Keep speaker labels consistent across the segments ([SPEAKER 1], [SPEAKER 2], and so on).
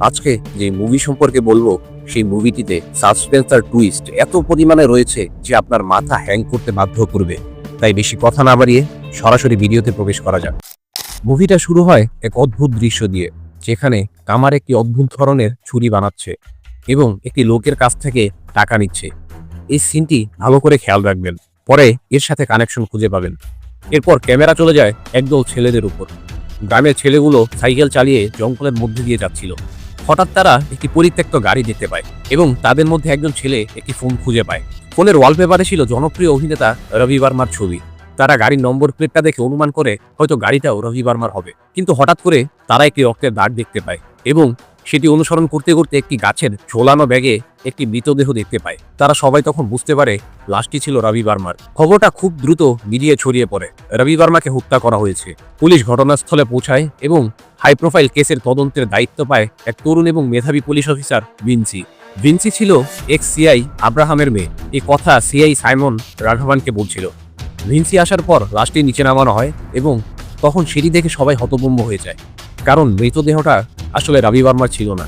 [SPEAKER 1] আজকে যে মুভি সম্পর্কে বলবো সেই মুভিটিতে সাসপেন্স আর টুইস্ট এত পরিমাণে রয়েছে যে আপনার মাথা হ্যাং করতে বাধ্য করবে। তাই বেশি কথা না বাড়িয়ে সরাসরি ভিডিওতে প্রবেশ করা যাক। মুভিটা শুরু হয় এক অদ্ভুত দৃশ্য দিয়ে, যেখানে কামার একটি অদ্ভুত ধরনের ছুরি বানাচ্ছে এবং একটি লোকের কাছ থেকে টাকা নিচ্ছে। এই সিনটি ভালো করে খেয়াল রাখবেন, পরে এর সাথে কানেকশন খুঁজে পাবেন। এরপর ক্যামেরা চলে যায় একদল ছেলেদের উপর। গ্রামের ছেলেগুলো সাইকেল চালিয়ে জঙ্গলের মধ্যে দিয়ে যাচ্ছিল। হঠাৎ তারা একটি পরিত্যক্ত গাড়ি দেখতে পায় এবং তাদের মধ্যে একজন ছেলে একটি ফোন খুঁজে পায়। ফোনের ওয়ালপেপারে ছিল জনপ্রিয় অভিনেতা রবি বর্মার ছবি। তারা গাড়ির নম্বর প্লেটটা দেখে অনুমান করে হয়তো গাড়িটাও রবি বর্মার হবে। কিন্তু হঠাৎ করে তারা একটি রক্তের দাগ দেখতে পায় এবং সেটি অনুসরণ করতে করতে একটি গাছের ঝোলানো ব্যাগে একটি মৃতদেহ দেখতে পায়। তারা সবাই তখন বুঝতে পারে লাশটি ছিল রবি বর্মার। খবরটা খুব দ্রুত মিডিয়ায় ছড়িয়ে পড়ে। রবি বর্মাকে হত্যা করা হয়েছে। পুলিশ ঘটনাস্থলে পৌঁছায় এবং হাই প্রোফাইল কেসের তদন্তের দায়িত্ব পায় এক তরুণ এবং মেধাবী পুলিশ অফিসার ভিনসি। ভিনসি ছিল এক্স সিআই আব্রাহামের মেয়ে। এই কথা সিআই সাইমন রাঘবানকে বলছিল। ভিনসি আসার পর লাশটি নিচে নামানো হয় এবং তখন সেটি দেখে সবাই হতভম্ব হয়ে যায়, কারণ মৃতদেহটা আসলে রবি বর্মার ছিল না।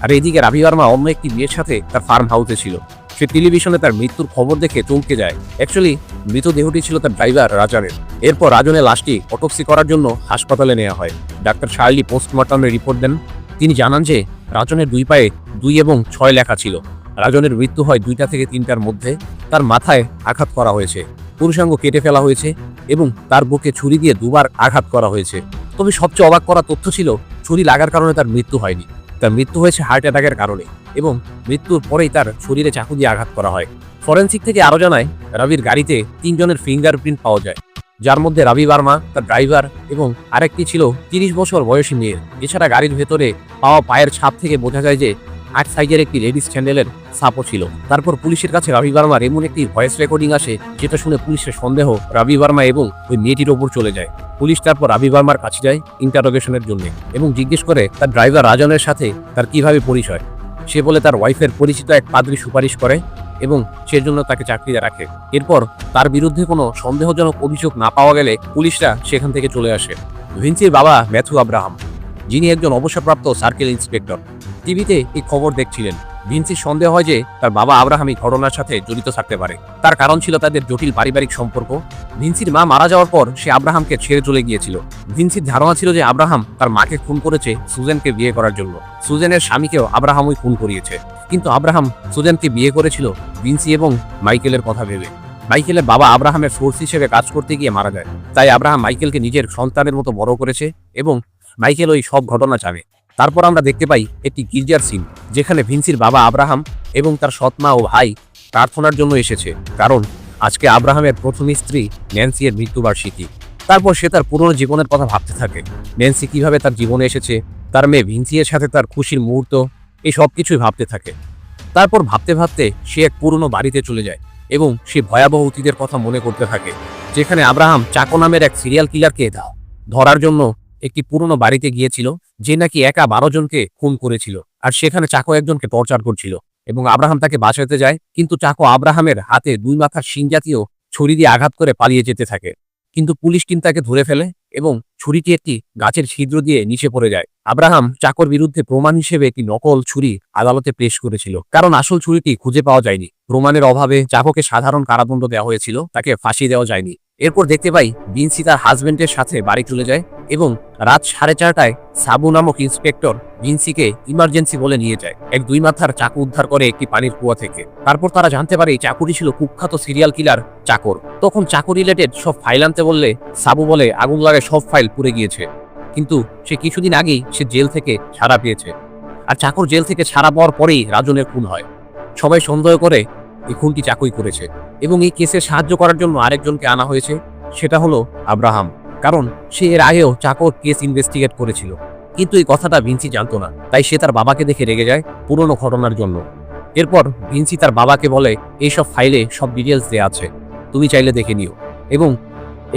[SPEAKER 1] আর এদিকে রবি বর্মা অন্য একটি মেয়ের সাথে তার ফার্ম হাউসে ছিল। সে টেলিভিশনে তার মৃত্যুর খবর দেখে চমকে যায়। অ্যাকচুয়ালি মৃতদেহটি ছিল তার ড্রাইভার রাজনের। এরপর রাজনের লাশটি অটোপসি করার জন্য হাসপাতালে নেওয়া হয়। ডাক্তার শার্লি পোস্টমর্টমের রিপোর্ট দেন। তিনি জানান যে রাজনের দুই পায়ে 2 এবং 6 লেখা ছিল। রাজনের মৃত্যু হয় 2টা থেকে 3টার মধ্যে। তার মাথায় আঘাত করা হয়েছে, পুরুষাঙ্গ কেটে ফেলা হয়েছে এবং তার বুকে ছুরি দিয়ে 2বার আঘাত করা হয়েছে। তবে সবচেয়ে অবাক করা তথ্য ছিল ছুরি লাগার কারণে তার মৃত্যু হয়নি। তার মৃত্যু হয়েছে হার্ট অ্যাটাকের কারণে এবং মৃত্যুর পরেই তার শরীরে চাকু দিয়ে আঘাত করা হয়। ফরেনসিক থেকে আরও জানায় রবির গাড়িতে 3 জনের ফিঙ্গারপ্রিন্ট পাওয়া যায়, যার মধ্যে রবি বর্মা, তার ড্রাইভার এবং আরেকটি ছিল 30 বছর বয়সী মেয়ের। এছাড়া গাড়ির ভেতরে পাওয়া পায়ের ছাপ থেকে বোঝা যায় যে 8 সাইজের একটি লেডিস স্যান্ডেলের ছাপও ছিল। তারপর পুলিশের কাছে রবি বর্মার এমন একটি ভয়েস রেকর্ডিং আসে যেটা শুনে পুলিশের সন্দেহ রবি বর্মা এবং ওই মেয়েটির ওপর চলে যায়। পুলিশ তারপর রবি বর্মার কাছে যায় ইন্টারোগেশনের জন্য এবং জিজ্ঞেস করে তার ড্রাইভার রাজনের সাথে তার কিভাবে পরিচয়। সে বলে তার ওয়াইফের পরিচিত এক পাদ্রী সুপারিশ করে এবং সেজন্য তাকে চাকরিতে রাখে। এরপর তার বিরুদ্ধে কোনো সন্দেহজনক অভিযোগ না পাওয়া গেলে পুলিশরা সেখান থেকে চলে আসে। ভিনসির বাবা ম্যাথু আব্রাহাম, যিনি একজন অবসরপ্রাপ্ত সার্কেল ইন্সপেক্টর, টিভিতে এই খবর দেখছিলেন। ভিনসির সন্দেহ হয় যে তার বাবা আব্রাহাম এই ঘটনার সাথে জড়িত থাকতে পারে। তার কারণ ছিল তাদের জটিল পারিবারিক সম্পর্ক। ভিনসির মা মারা যাওয়ার পর সে আব্রাহামকে ছেড়ে চলে গিয়েছিল। ভিনসির ধারণা ছিল যে আব্রাহাম তার মাকে খুন করেছে সুজেনকে বিয়ে করার জন্য। সুজেনের স্বামীকেও আব্রাহামই খুন করিয়েছে। কিন্তু আব্রাহাম সুজেনকে বিয়ে করেছিল ভিনসি এবং মাইকেলের কথা ভেবে। মাইকেলের বাবা আব্রাহামের সোর্স হিসেবে কাজ করতে গিয়ে মারা যায়। তাই আব্রাহাম মাইকেলকে নিজের সন্তানের মতো বড় করেছে এবং মাইকেল ওই সব ঘটনা জানে। তারপর আমরা দেখতে পাই একটি গির্জার সিন, যেখানে ভিনসির বাবা আব্রাহাম এবং তার সৎমা ও ভাই প্রার্থনার জন্য এসেছে, কারণ আজকে আব্রাহামের প্রথম স্ত্রী ন্যান্সি এর মৃত্যুবার্ষিকী। তারপর সে তার পুরনো জীবনের কথা ভাবতে থাকে। ন্যান্সি কিভাবে তার জীবনে এসেছে, তার মেয়ে ভিনসি এর সাথে তার খুশির মুহূর্ত, এই সব কিছুই ভাবতে থাকে। তারপর ভাবতে ভাবতে সে এক পুরনো বাড়িতে চলে যায় এবং সে ভয়াবহ অতীতের কথা মনে করতে থাকে, যেখানে আব্রাহাম চাকো নামের এক সিরিয়াল কিলারকে ধরার জন্য একটি পুরনো বাড়িতে গিয়েছিল, যে নাকি একা 12 জনকে খুন করেছিল। আর সেখানে চাকো একজনকে টর্চার করছিল এবং আব্রাহাম তাকে বাঁচাতে যায়, কিন্তু চাকো আব্রাহামের হাতে 2 মাথার শিং জাতীয় ছুরি দিয়ে আঘাত করে পালিয়ে যেতে থাকে। কিন্তু পুলিশ টিম তাকে ধরে ফেলে এবং ছুরিটি একটি গাছের ছিদ্র দিয়ে নিচে পড়ে যায়। আব্রাহাম চাকোর বিরুদ্ধে প্রমাণ হিসেবে একটি নকল ছুরি আদালতে পেশ করেছিল, কারণ আসল ছুরিটি খুঁজে পাওয়া যায়নি। প্রমাণের অভাবে চাকোকে সাধারণ কারাদণ্ড দেওয়া হয়েছিল, তাকে ফাঁসি দেওয়া যায়নি। এরপর দেখতে পাই ভিনসি তার হাজবেন্ডের সাথে বাড়ি চলে যায় এবং রাত 4:30টায় সাবু নামক ইন্সপেক্টর ভিনসিকে ইমার্জেন্সি বলে নিয়ে যায়। এক 2 মাথার চাকু উদ্ধার করে একটি পানির কুয়া থেকে। তারপর তারা জানতে পারে এই চাকুটি ছিল কুখ্যাত সিরিয়াল কিলার চাকর। তখন চাকু রিলেটেড সব ফাইল আনতে বললে সাবু বলে আগুন লাগে সব ফাইল পুড়ে গিয়েছে, কিন্তু সে কিছুদিন আগেই সে জেল থেকে ছাড়া পেয়েছে। আর চাকর জেল থেকে ছাড়া পাওয়ার পরেই রাজনের খুন হয়। সবাই সন্দেহ করে এই খুনটি চাকুই করেছে এবং এই কেসে সাহায্য করার জন্য আরেকজনকে আনা হয়েছে, সেটা হলো আব্রাহাম, কারণ সে এর আগেও চাকর কেস ইনভেস্টিগেট করেছিল। কিন্তু এই কথাটা ভিনসি জানতো না, তাই সে তার বাবাকে দেখে রেগে যায় পুরনো ঘটনার জন্য। এরপর ভিনসি তার বাবাকে বলে এইসব ফাইলে সব ডিটেলস দেওয়া আছে, তুমি চাইলে দেখে নিও, এবং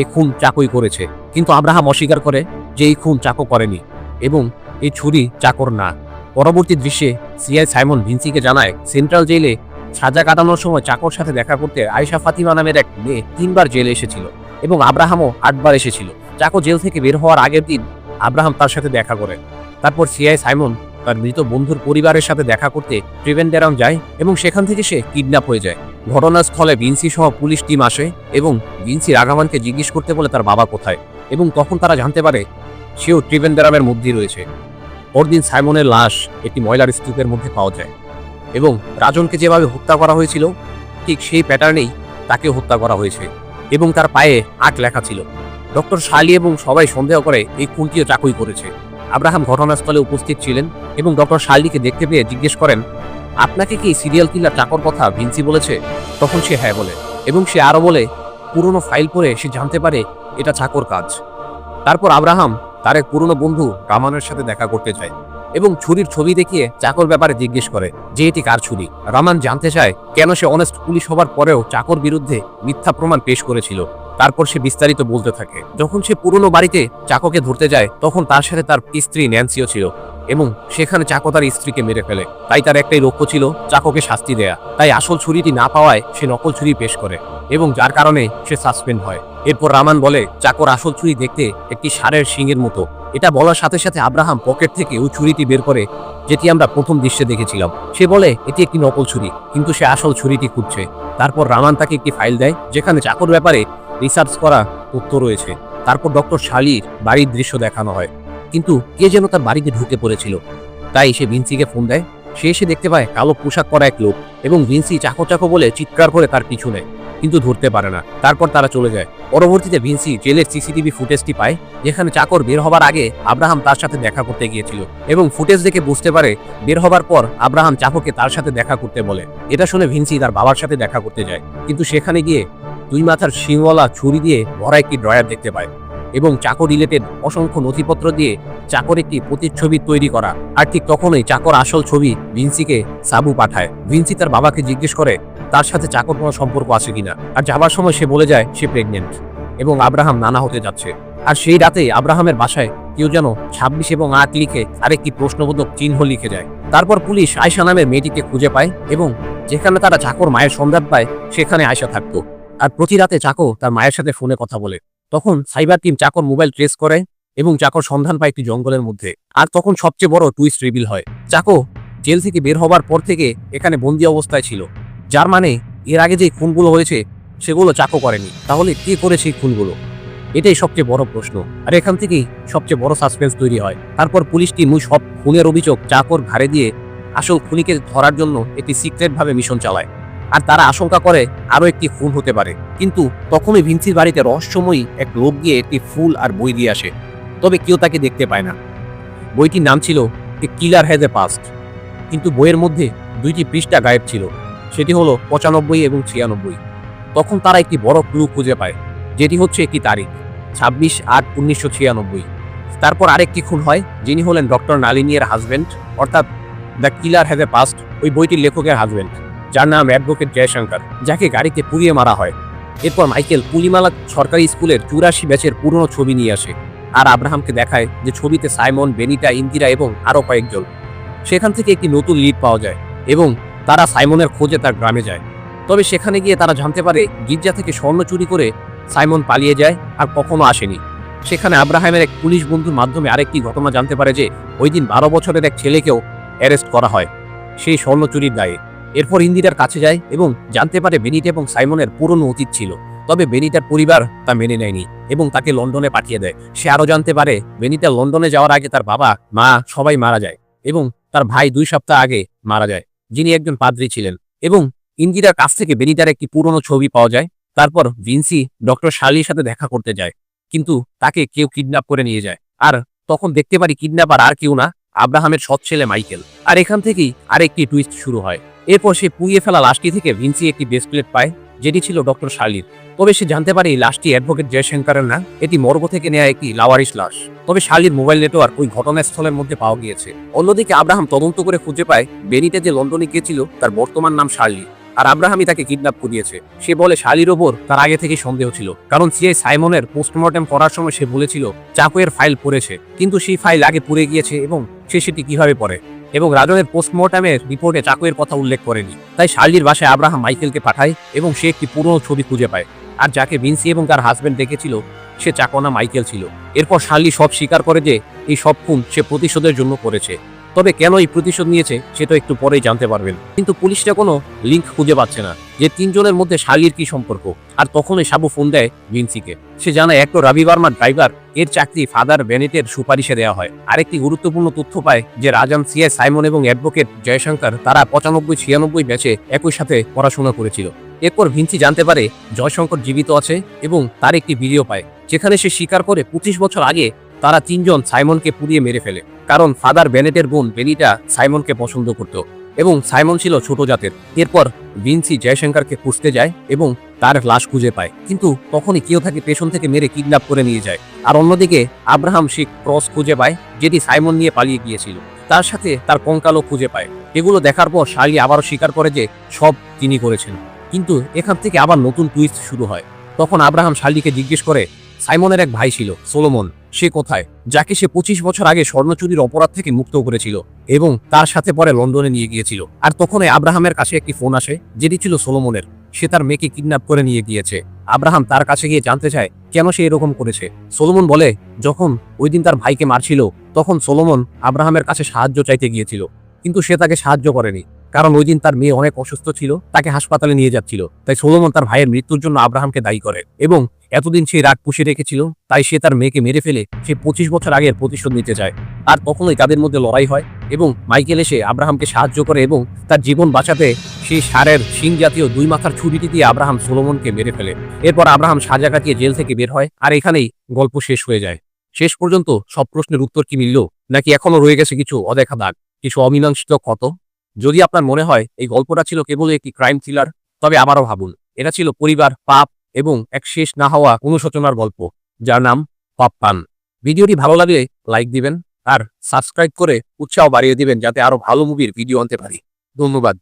[SPEAKER 1] এই খুন চাকই করেছে। কিন্তু আব্রাহাম অস্বীকার করে যে এই খুন চাকো করেনি এবং এই ছুরি চাকর না। পরবর্তী দৃশ্যে সিআই সাইমন ভিনসিকে জানায় সেন্ট্রাল জেলে সাজা কাটানোর সময় চাকর সাথে দেখা করতে আয়েশা ফাতিমা নামের এক মেয়ে 3 বার জেলে এসেছিল এবং আব্রাহামও 8 বার এসেছিল। চাকো জেল থেকে বের হওয়ার আগের দিন আব্রাহাম তার সাথে দেখা করে। তারপর সিআই সাইমন তার মৃত বন্ধুর পরিবারের সাথে দেখা করতে ট্রিভেন্ডারাম যায় এবং সেখান থেকে সে কিডন্যাপ হয়ে যায়। ঘটনাস্থলে ভিনসি সহ পুলিশ টিম আসে এবং ভিনসি রাঘাভানকে জিজ্ঞেস করতে বলে তার বাবা কোথায়, এবং তখন তারা জানতে পারে সেও ট্রিভেন্ডারামের মধ্যেই রয়েছে। পরদিন সাইমনের লাশ একটি ময়লার স্তূপের মধ্যে পাওয়া যায় এবং রাজনকে যেভাবে হত্যা করা হয়েছিল ঠিক সেই প্যাটার্নেই তাকে হত্যা করা হয়েছে এবং তার পায়ে ৮ লেখা ছিল। ডক্টর শার্লি এবং সবাই সন্দেহ করে এই খুনটিও চাকুই করেছে। আব্রাহাম ঘটনাস্থলে উপস্থিত ছিলেন এবং ডক্টর শার্লিকে দেখতে পেয়ে জিজ্ঞেস করেন, আপনাকে কি সিরিয়াল কিলার চাকর কথা ভিনসি বলেছে? তখন সে হ্যাঁ বলে এবং সে আরও বলে পুরনো ফাইল পড়ে সে জানতে পারে এটা চাকর কাজ। তারপর আব্রাহাম তার এক পুরনো বন্ধু রামানের সাথে দেখা করতে চায় এবং ছুরির ছবি দেখিয়ে চাকর ব্যাপারে জিজ্ঞেস করে যে এটি কার ছুরি। রামান জানতে চায় কেন সে অনেস্ট পুলিশ হবার পরেও চাকর বিরুদ্ধে মিথ্যা প্রমাণ পেশ করেছিল। তারপর সে বিস্তারিত বলতে থাকে। যখন সে পুরনো বাড়িতে চাকোকে ধরতে যায় তখন তার সাথে তার স্ত্রী ন্যান্সিও ছিল এবং সেখানে চাকো তার স্ত্রীকে মেরে ফেলে। তাই তার একটাই লক্ষ্য ছিল চাকোকে শাস্তি দেয়া। তাই আসল ছুরিটি না পাওয়ায় সে নকল ছুরি পেশ করে এবং যার কারণে সে সাসপেন্ড হয়। এরপর রামান বলে চাকর আসল ছুরি দেখতে একটি ষাঁড়ের শিংয়ের মতো। এটা বলার সাথে সাথে আব্রাহাম পকেট থেকে ওই ছুরিটি বের করে, যেটি আমরা প্রথম দৃশ্যে দেখেছিলাম। সে বলে এটি একটি নকল ছুরি, কিন্তু সে আসল ছুরিটি খুঁজছে। তারপর রামান তাকে একটি ফাইল দেয় যেখানে চাকর ব্যাপারে রিসার্চ করা তথ্য রয়েছে। তারপর ডক্টর শার্লির বাড়ির দৃশ্য দেখানো হয়, কিন্তু কে যেন তার বাড়িতে ঢুকে পড়েছিল। তাই সে ভিনসিকে ফোন দেয়। সে এসে দেখতে পায় কালো পোশাক পরা এক লোক এবং ভিনসি চাকো চাকো বলে চিৎকার করে তার পিছু নেয়, কিন্তু ধরতে পারে না। তারপর তারা চলে যায়। পরবর্তীতে ভিনসি জেলের সিসিটিভি ফুটেজটি পায় যেখানে চাকর বের হবার আগে আব্রাহাম তার সাথে দেখা করতে গিয়েছিল এবং ফুটেজ দেখে বুঝতে পারে বের হবার পর আব্রাহাম চাকোকে তার সাথে দেখা করতে বলে। এটা শুনে ভিনসি তার বাবার সাথে দেখা করতে যায়, কিন্তু সেখানে গিয়ে 2 মাথার শিংওয়ালা ছুরি দিয়ে ভরা একটি ড্রয়ার দেখতে পায় এবং চাকো রিলেটেড অসংখ্য নথিপত্র দিয়ে চাকর একটি প্রতিচ্ছবি তৈরি করা। আর ঠিক তখনই চাকর আসল ছবি ভিনসিকে সাবু পাঠায়। ভিনসি তার বাবাকে জিজ্ঞেস করে তার সাথে চাকর কোনো সম্পর্ক আছে কিনা, আর যাবার সময় সে বলে যায় সে প্রেগনেন্ট এবং আব্রাহাম নানা হতে যাচ্ছে। আর সেই রাতে আব্রাহামের বাসায় কেউ যেন 26 এবং 8 লিখে আরেকটি প্রশ্নবোধক চিহ্ন লিখে যায়। তারপর পুলিশ আয়শা নামের মেয়েটিকে খুঁজে পায় এবং যেখানে তারা চাকর মায়ের সন্ধান পায় সেখানে আয়শা থাকতো। আর প্রতি রাতে চাকো তার মায়ের সাথে ফোনে কথা বলে। তখন সাইবার টিম চাকর মোবাইল ট্রেস করে এবং চাকর সন্ধান পায় একটি জঙ্গলের মধ্যে। আর তখন সবচেয়ে বড় টুইস্ট রিভিল হয়। চাকো জেল থেকে বের হবার পর থেকে এখানে বন্দি অবস্থায় ছিল, যার মানে এর আগে যে খুনগুলো হয়েছে সেগুলো চাকো করেনি। তাহলে কে করেছে এই খুনগুলো? এটাই সবচেয়ে বড় প্রশ্ন, আর এখান থেকেই সবচেয়ে বড় সাসপেন্স তৈরি হয়। তারপর পুলিশ টিম সব খুনের অভিযোগ চাকর ঘাড়ে দিয়ে আসল খুনিকে ধরার জন্য একটি সিক্রেট ভাবে মিশন চালায়। আর তারা আশঙ্কা করে আরো একটি খুন হতে পারে। কিন্তু তখনই ভিনসির বাড়িতে রহস্যময়ী এক লোক গিয়ে একটি ফুল আর বই দিয়ে আসে, তবে কেউ তাকে দেখতে পায় না। বইটির নাম ছিল এ কিলার হ্যাজ এ পাস্ট, কিন্তু বইয়ের মধ্যে 2টি পৃষ্ঠা গায়েব ছিল, সেটি হলো 95 এবং 96। তখন তারা একটি বড় ক্লু খুঁজে পায়, যেটি হচ্ছে একটি তারিখ 26/8/1996। তারপর আরেকটি খুন হয়, যিনি হলেন ডক্টর নালিনীর হাজবেন্ড, অর্থাৎ the killer has a past ওই বইটির লেখকের হাজবেন্ড, যার নাম অ্যাডভোকেট জয়শঙ্কর, যাকে গাড়িতে পুড়িয়ে মারা হয়। এরপর মাইকেল পুলিমালা সরকারি স্কুলের 84 ব্যাচের পুরনো ছবি নিয়ে আসে আর আব্রাহামকে দেখায় যে ছবিতে সাইমন, বেনিটা, ইন্দিরা এবং আরও কয়েকজন। সেখান থেকে একটি নতুন লিড পাওয়া যায় এবং তারা সাইমনের খোঁজে তার গ্রামে যায়। তবে সেখানে গিয়ে তারা জানতে পারে গির্জা থেকে স্বর্ণ চুরি করে সাইমন পালিয়ে যায় আর কখনো আসেনি। সেখানে আব্রাহামের এক পুলিশ বন্ধুর মাধ্যমে আরেকটি ঘটনা জানতে পারে যে ওই দিন 12 বছরের এক ছেলেকেও অ্যারেস্ট করা হয় সেই স্বর্ণ চুরির দায়ে। এরপর ইন্দিরার কাছে যায় এবং জানতে পারে বেনিটা এবং সাইমনের পুরনো অতীত ছিল, তবে বেনিটার পরিবার তা মেনে নেয়নি এবং তাকে লন্ডনে পাঠিয়ে দেয়। সে আরও জানতে পারে বেনিটা লন্ডনে যাওয়ার আগে তার বাবা, মা সবাই মারা যায় এবং তার ভাই 2 সপ্তাহ আগে মারা যায়, যিনি একজন পাদ্রী ছিলেন। এবং ইন্দিরার কাছ থেকে বেনিটার একটি পুরনো ছবি পাওয়া যায়। তারপর ভিনসি ডক্টর শার্লির সাথে দেখা করতে যায়, কিন্তু তাকে কেউ কিডন্যাপ করে নিয়ে যায়। আর তখন দেখতে পারি কিডন্যাপার আর কেউ না, আব্রাহামের সৎ ছেলে মাইকেল। আর এখান থেকেই আরেকটি টুইস্ট শুরু হয়। এরপর সে পুড়িয়ে ফেলা লাশটি থেকে ভিনসি একটি ব্রেসলেট পায়, যেটি ছিল ডক্টর শার্লির। তবে সে জানতে পারে এই লাশটি অ্যাডভোকেট জয়শঙ্করের না, এটি মর্গ থেকে নেওয়া একটি লাওয়ারিশ লাশ। তবে শার্লির মোবাইল নেটওয়ার্ক ওই ঘটনাস্থলের মধ্যে পাওয়া গিয়েছে। অন্যদিকে আব্রাহাম তদন্ত করে খুঁজে পায় বেনিটা যে লন্ডনে গিয়েছিল তার বর্তমান নাম শার্লি, আর আব্রাহামই তাকে কিডন্যাপ করিয়েছে। সে বলে শার্লির ওপর তার আগে থেকে সন্দেহ ছিল, কারণ সিআই সাইমনের পোস্টমর্টেম করার সময় সে বলেছিল চাকুয়ের ফাইল পড়েছে, কিন্তু সেই ফাইল আগে পুড়ে গিয়েছে এবং সে সেটি কিভাবে পড়ে, এবং রাজনের পোস্টমর্টমের রিপোর্টে চাকুয়ের কথা উল্লেখ করেনি। তাই শার্লির বাসায় আব্রাহাম মাইকেলকে পাঠায় এবং সে একটি পুরনো ছবি খুঁজে পায়, আর যাকে ভিনসি এবং তার হাজবেন্ড দেখেছিল সে চাকনা মাইকেল ছিল। এরপর শার্লি সব স্বীকার করে যে এই সব খুন সে প্রতিশোধের জন্য করেছে। তবে কেন এই প্রতিশোধ নিয়েছে সেটা একটু পরেই জানতে পারবেন। কিন্তু পুলিশটা কোনো লিঙ্ক খুঁজে পাচ্ছে না যে তিনজনের মধ্যে শার্লির কি সম্পর্ক। আর তখনই সাবু ফোন দেয় ভিন্সিকে। সে জানায় একটা রবি বার্মার ড্রাইভার এর চাকরি ফাদার বেনেটের সুপারিশে দেওয়া হয়। আরেকটি গুরুত্বপূর্ণ তথ্য পায় যে রাজান সিআই সাইমন এবং অ্যাডভোকেট জয়শঙ্কর তারা 95-96 ব্যাচে একই সাথে পড়াশোনা করেছিল। এরপর ভিন্সি জানতে পারে জয়শঙ্কর জীবিত আছে এবং তার একটি ভিডিও পায় যেখানে সে স্বীকার করে 25 বছর আগে তারা তিনজন সাইমনকে পুড়িয়ে মেরে ফেলে, কারণ ফাদার বেনেটের বোন বেনিটা সাইমনকে পছন্দ করত এবং সাইমন ছিল ছোট জাতের। এরপর ভিন্সি জয়শঙ্করকে খুঁজতে যায় এবং তার লাশ খুঁজে পায়, কিন্তু তখনই কেউ তাকে পেছন থেকে মেরে কিডন্যাপ করে নিয়ে যায়। আর অন্যদিকে আব্রাহাম শিখ ক্রস খুঁজে পায় যেটি সাইমন নিয়ে পালিয়ে গিয়েছিল, তার সাথে তার কঙ্কালও খুঁজে পায়। এগুলো দেখার পর শার্লি আবারও স্বীকার করে যে সব তিনি করেছেন। কিন্তু এখান থেকে আবার নতুন টুইস্ট শুরু হয়। তখন আব্রাহাম শার্লিকে জিজ্ঞেস করে সাইমনের এক ভাই ছিল সোলোমন, সে কোথায়, যাকে সে 25 বছর আগে স্বর্ণ চুরির অপরাধ থেকে মুক্ত করেছিল এবং তার সাথে পরে লন্ডনে নিয়ে গিয়েছিল। আর তখনই আব্রাহামের কাছে একটি ফোন আসে যেটি ছিল সোলোমনের। সে তার মেয়েকে কিডন্যাপ করে নিয়ে গিয়েছে। আব্রাহাম তার কাছে গিয়ে জানতে চায় কেন সে এরকম করেছে। সোলোমন বলে যখন ওই দিন তার ভাইকে মারছিল তখন সোলোমন আব্রাহামের কাছে সাহায্য চাইতে গিয়েছিল, কিন্তু সে তাকে সাহায্য করেনি, কারণ ওই দিন তার মেয়ে অনেক অসুস্থ ছিল, তাকে হাসপাতালে নিয়ে যাচ্ছিল। তাই সোলোমন তার ভাইয়ের মৃত্যুর জন্য আব্রাহামকে দায়ী করে এবং এতদিন সে রাগ পুষে রেখেছিল, তাই সে তার মেয়েকে মেরে ফেলে সে 25 বছর আগের প্রতিশোধ নিতে চায়। আর তখনই তাদের মধ্যে লড়াই হয় এবং মাইকেল এসে আব্রাহামকে সাহায্য করে এবং তার জীবন বাঁচাতে সেই ষাঁড়ের শিং জাতীয় 2 মাথার ছুরিটি দিয়ে আব্রাহাম সোলোমনকে মেরে ফেলে। এরপর আব্রাহাম সাজা কাটিয়ে জেল থেকে বের হয় আর এখানেই গল্প শেষ হয়ে যায়। শেষ পর্যন্ত সব প্রশ্নের উত্তর কি মিলল, নাকি এখনো রয়ে গেছে কিছু অদেখা দাগ, কিছু অমীমাংসিত ক্ষত? যদি আপনার মনে হয় এই গল্পটা ছিল কেবল একটি ক্রাইম থ্রিলার, তবে আবারও ভাবুন, এটা ছিল পরিবার, পাপ এবং এক শেষ না হওয়া অনুশোচনার গল্প, যার নাম পাপ পান। ভিডিওটি ভালো লাগলে লাইক দিবেন আর সাবস্ক্রাইব করে উৎসাহ বাড়িয়ে দিবেন যাতে আরো ভালো মুভির ভিডিও আনতে পারি। ধন্যবাদ।